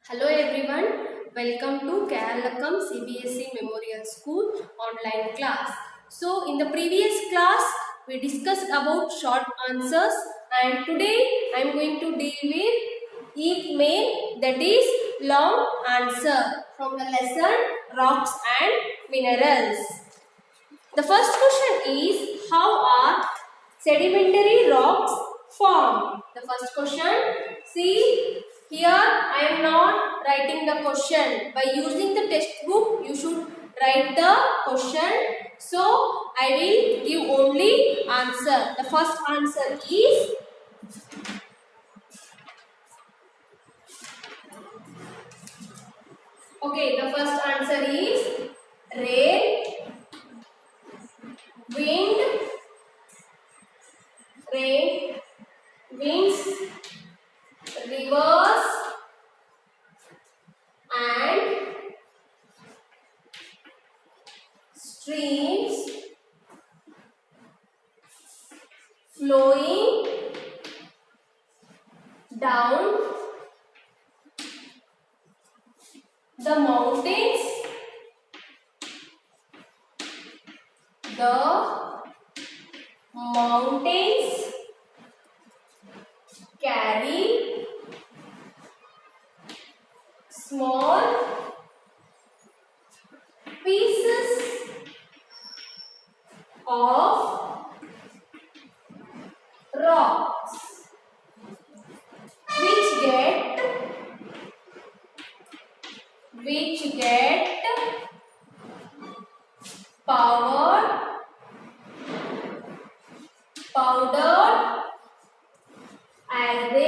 Hello everyone, welcome to Keralakam CBSE Memorial School online class. So in the previous class we discussed about short answers and today I am going to deal with if main, that is long answer from the lesson rocks and minerals. The first question is, how are sedimentary rocks formed? The first question, see here I am not writing the question. By using the textbook you should write the question. So I will give only answer. The first answer is the first answer is rain, wind, rain, winds, rivers and streams flowing down the mountains, carry small pieces of rocks which get powdered as they rub and bump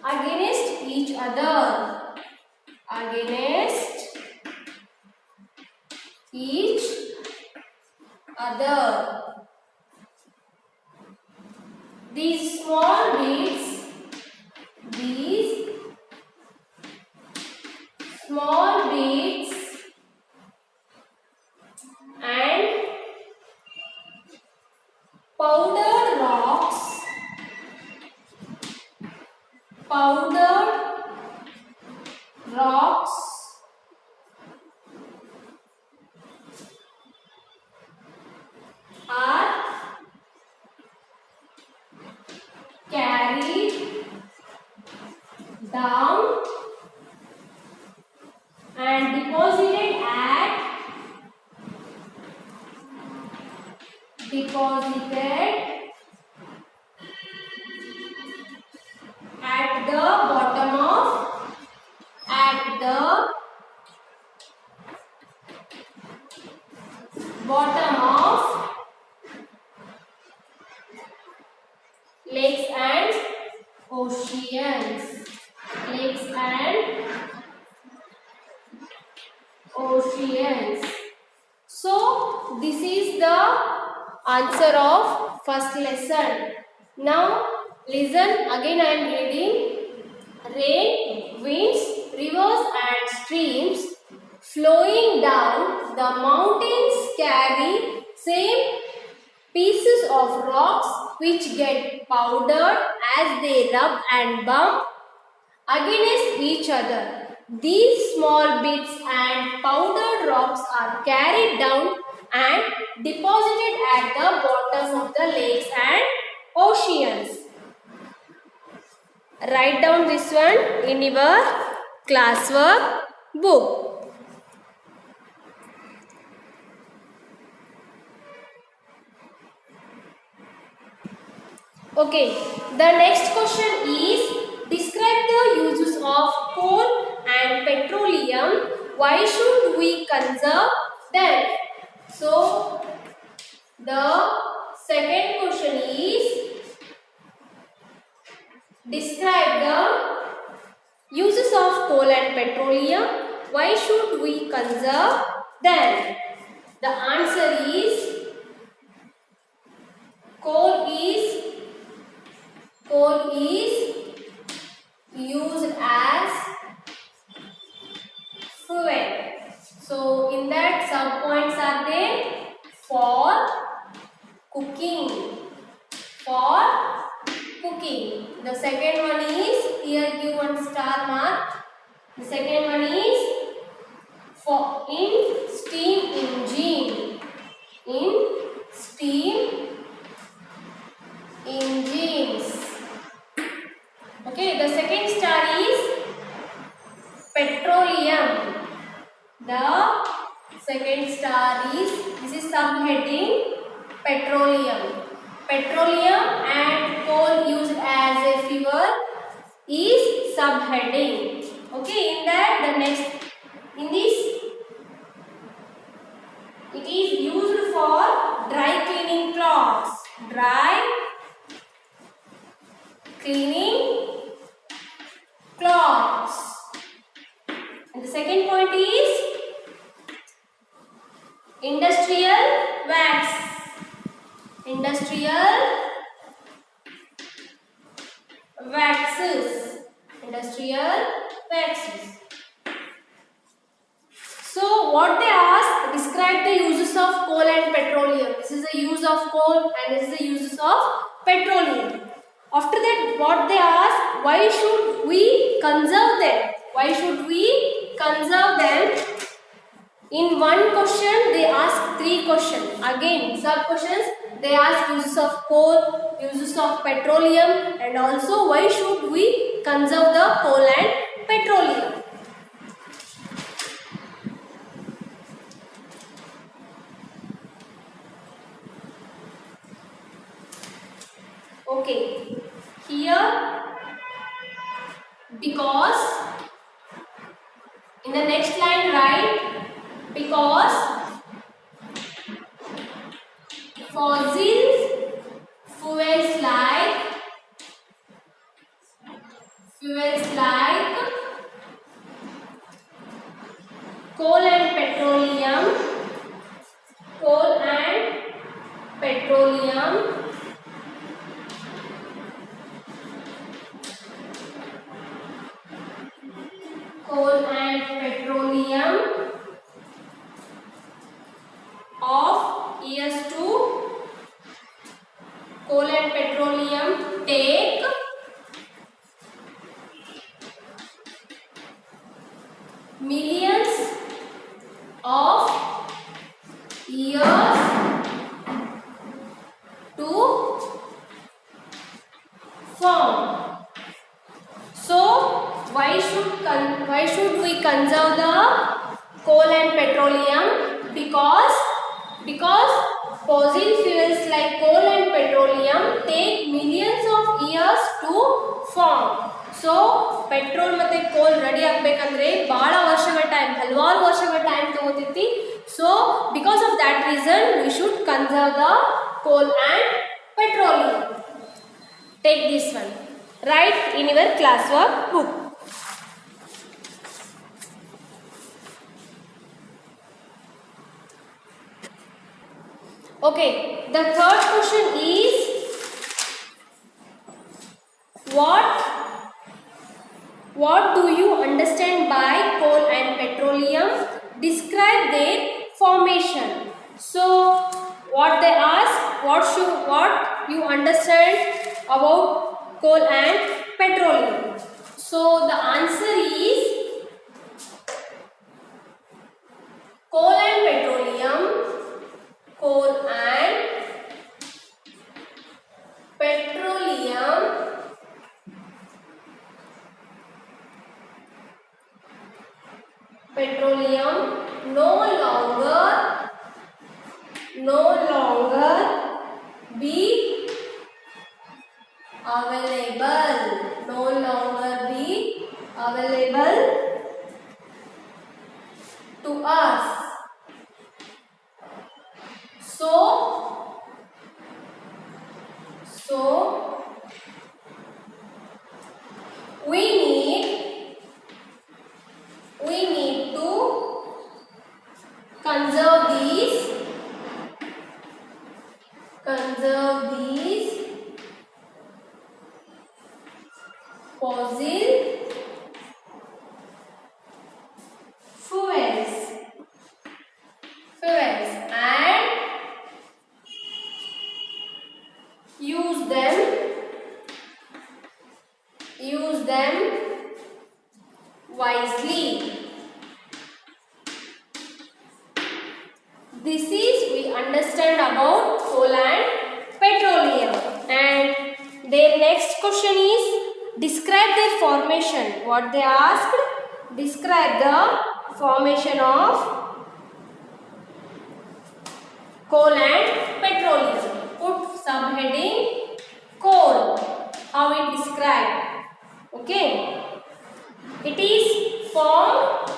against each other. Against each other. These small bits and powdered rocks are carried down and deposited at the bottom of lakes and oceans. So this is the answer of first lesson. Now listen again, I am reading. Rain, winds, rivers and streams flowing down the mountains carry same pieces of rocks which get powdered as they rub and bump against each other. These small bits and powdered rocks are carried down and deposited at the bottom of the lakes and oceans. Write down this one in your classwork book. Okay, the next question is, describe the uses of coal and petroleum. Why should we conserve them? So, the second question is, describe the uses of coal and petroleum. Why should we conserve them? The answer is, coal is used as fuel. So in that sub points are there for cooking. For cooking. The second one is here give one star mark. The second one is for in steam engine. In steam engines. Okay, the second star is petroleum. The second star is, this is subheading petroleum. Petroleum and coal used as a fuel is subheading. Okay, in that the next, in this it is used for dry cleaning cloths. Dry cleaning cloths. And the second point is industrial wax. Industrial waxes. Industrial waxes. So what they ask, describe the uses of coal and petroleum. This is the use of coal and this is the uses of petroleum. After that, what they ask, why should we conserve them? Why should we conserve them? In one question, they ask 3 questions. Again, sub questions, they ask uses of coal, uses of petroleum, and also why should we conserve the coal and petroleum. Okay, here because in the next line write because fossil fuels like coal and petroleum coal and petroleum of years to coal and petroleum take millions of years to form. So why should we conserve the coal and petroleum? Because fossil fuels like coal and petroleum take millions of years to form. So petrol ಮತ್ತೆ coal ready ಆಗಬೇಕಂದ್ರೆ ಬಹಳ ವರ್ಷಗಳ time, ಹಲವಾರು ವರ್ಷಗಳ time ತಗೋತೈತಿ. So because of that reason we should conserve the coal and petroleum. Take this one. Write in your classwork book. Okay, the third question is what do you understand by coal and petroleum? Describe their formation. So what they ask, what you understand about coal and petroleum. So the answer is coal and petroleum no longer be available to us. So we need to conserve these fossil fuels. commodity. This is we understand about coal and petroleum. And their next question is describe their formation. What they asked? Describe the formation of coal and petroleum. Put subheading coal. How it described? Okay. It is formed.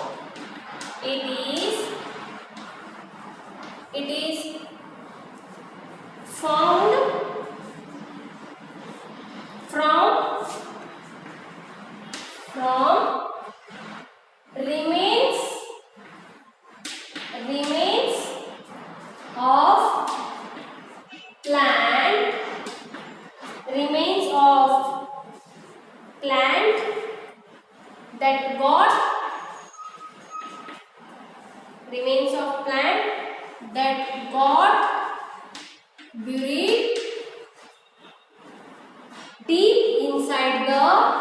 It is found from remains of plant that got buried deep inside the earth.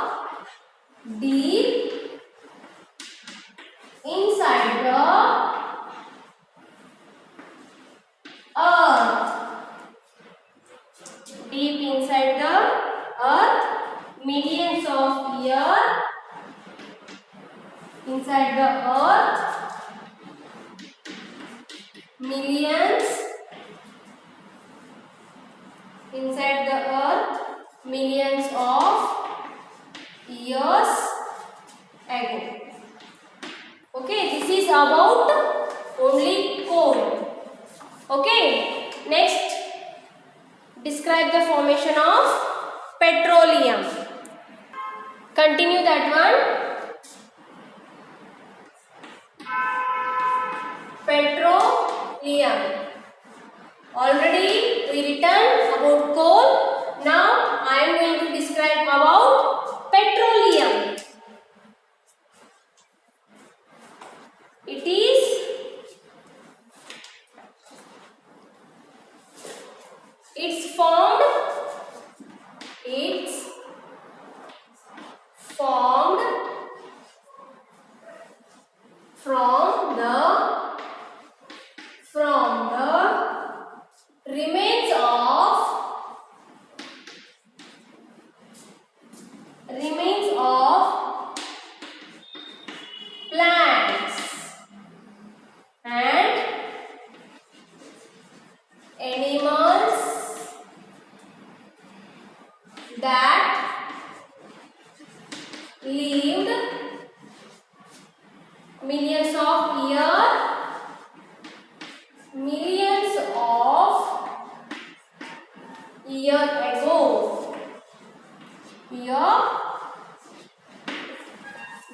Deep inside the earth, millions of years inside the earth, millions inside the earth, millions of years ago. Okay, this is about only coal. Okay, next describe the formation of petroleum. Continue that one. Petroleum. Already we written about coal. Now I am going to describe about petroleum. It's formed from the remains of plants and animals that lived millions of years ago. Here,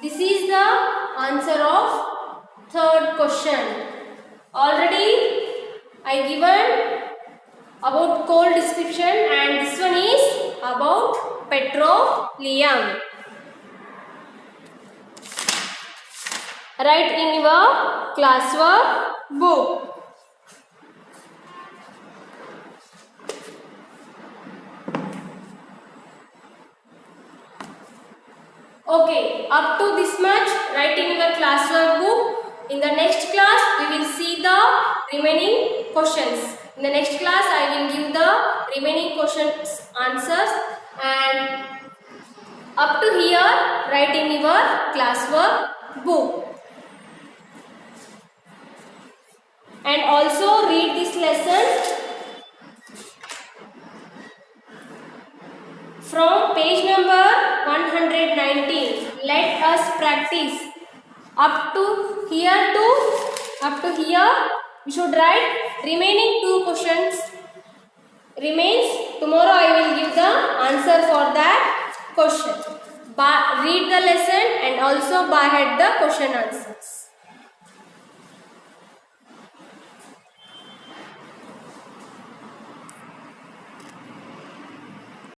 this is the answer of third question. Already I given about coal description, and this one is about petroleum. Write in your classwork book. Okay, up to this much write in your classwork book. In the next class we will see the remaining questions. In the next class I will give the remaining questions answers, and up to here write in your classwork book. And also read this lesson from page number 119. Let us practice. Up to here we should write remaining 2 questions remains. Tomorrow I will give the answer for that question. Read the lesson and also by head the question answers.